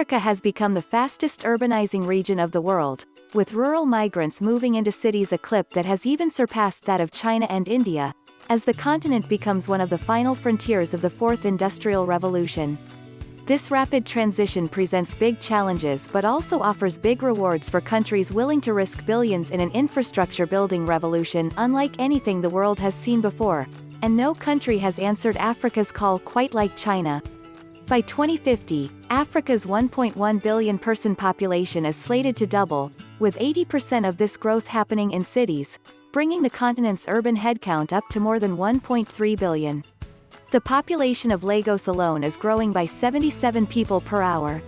Africa has become the fastest urbanizing region of the world, with rural migrants moving into cities, a clip that has even surpassed that of China and India, as the continent becomes one of the final frontiers of the Fourth Industrial Revolution. This rapid transition presents big challenges but also offers big rewards for countries willing to risk billions in an infrastructure building revolution unlike anything the world has seen before, and no country has answered Africa's call quite like China. By 2050, Africa's 1.1 billion person population is slated to double, with 80% of this growth happening in cities, bringing the continent's urban headcount up to more than 1.3 billion. The population of Lagos alone is growing by 77 people per hour.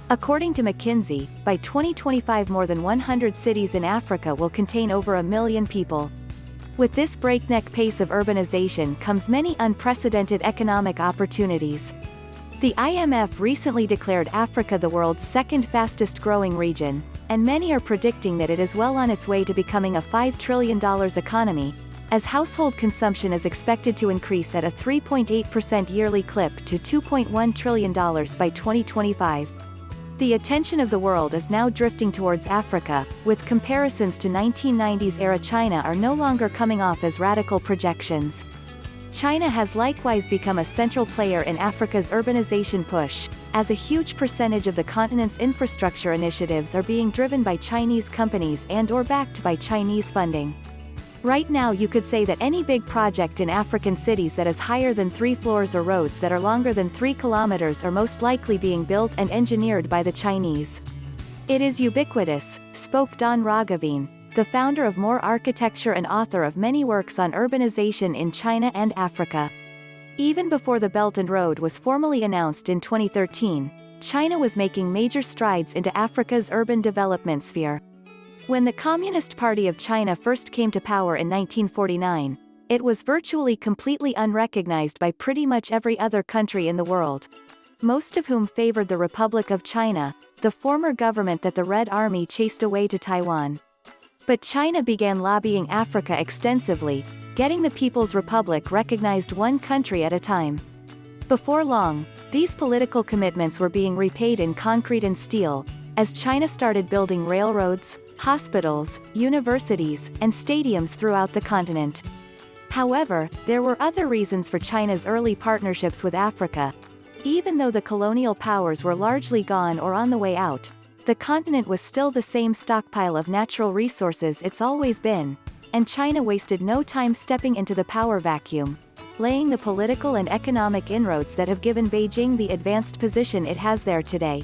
According to McKinsey, by 2025 more than 100 cities in Africa will contain over 1 million people. With this breakneck pace of urbanization comes many unprecedented economic opportunities. The IMF recently declared Africa the world's second fastest growing region, and many are predicting that it is well on its way to becoming a $5 trillion economy, as household consumption is expected to increase at a 3.8% yearly clip to $2.1 trillion by 2025. The attention of the world is now drifting towards Africa, with comparisons to 1990s-era China are no longer coming off as radical projections. China has likewise become a central player in Africa's urbanization push, as a huge percentage of the continent's infrastructure initiatives are being driven by Chinese companies and/or backed by Chinese funding. Right now you could say that any big project in African cities that is higher than 3 floors or roads that are longer than 3 kilometers are most likely being built and engineered by the Chinese. It is ubiquitous, spoke Daan Roggeveen, the founder of More Architecture and author of many works on urbanization in China and Africa. Even before the Belt and Road was formally announced in 2013, China was making major strides into Africa's urban development sphere. When the Communist Party of China first came to power in 1949, it was virtually completely unrecognized by pretty much every other country in the world, most of whom favored the Republic of China, the former government that the Red Army chased away to Taiwan. But China began lobbying Africa extensively, getting the People's Republic recognized one country at a time. Before long, these political commitments were being repaid in concrete and steel, as China started building railroads, hospitals, universities, and stadiums throughout the continent. However, there were other reasons for China's early partnerships with Africa. Even though the colonial powers were largely gone or on the way out, the continent was still the same stockpile of natural resources it's always been, and China wasted no time stepping into the power vacuum, laying the political and economic inroads that have given Beijing the advanced position it has there today.